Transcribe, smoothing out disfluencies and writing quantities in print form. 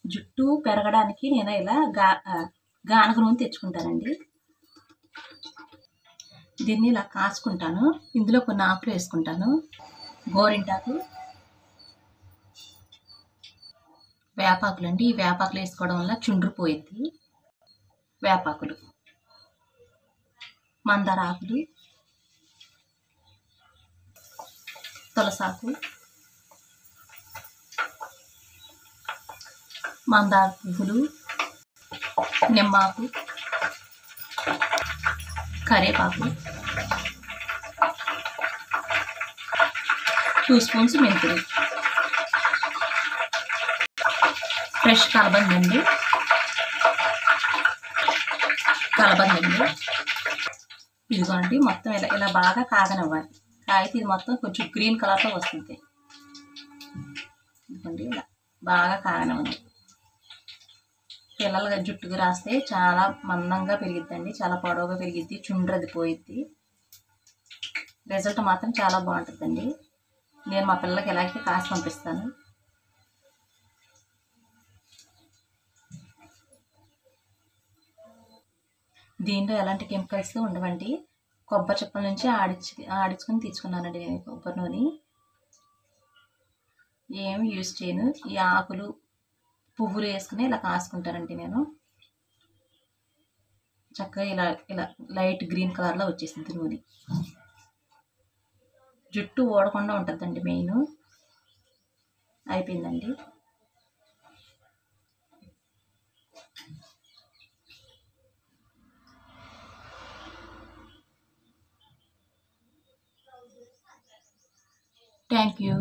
జుట్టు పెరగడానికి నేను ఇలా గానుగ నూనె తెచ్చుకుంటానండి. దీన్ని ఇలా కాచుకుంటాను. ఇందులో కొన్ని ఆకులు వేసుకుంటాను. గోరింటాకు, వేపాకులు అండి. ఈ వేపాకులు వేసుకోవడం వల్ల చుండ్రు పోయిద్ది. వేపాకులు, మందార ఆకులు, తులసాకు, మందార పువ్వులు, నిమ్మాకు, కరివేపాకు, 2 స్పూన్స్ మెంతులు, ఫ్రెష్ కలబంద అండి. ఇదిగోండి, మొత్తం ఇలా బాగా కాగనివ్వాలి. కాగితే ఇది మొత్తం కొంచెం గ్రీన్ కలర్లో వస్తుంది. ఇదిగోండి, ఇలా బాగా కాగనివ్వండి. పిల్లలుగా జుట్టుకు రాస్తే చాలా మందంగా పెరిగిద్దండి, చాలా పొడవుగా పెరిగిద్ది, చుండ్రది పోయిద్ది. రిజల్ట్ మాత్రం చాలా బాగుంటుందండి. నేను మా పిల్లలకి ఇలాగే కాసి పంపిస్తాను. దీంట్లో ఎలాంటి కెమికల్స్ ఉండవండి. కొబ్బరి చిప్పల నుంచి ఆడించుకొని తీసుకున్నానండి నేను కొబ్బరి నూనె. ఏమి యూజ్ చేయను. ఈ ఆకులు, పువ్వులు వేసుకుని ఇలా కాసుకుంటానండి నేను. చక్కగా ఇలా లైట్ గ్రీన్ కలర్లో వచ్చేసింది నూనె. జుట్టు ఊడకుండా ఉంటుందండి మెయిన్. అయిపోయిందండి. Thank you.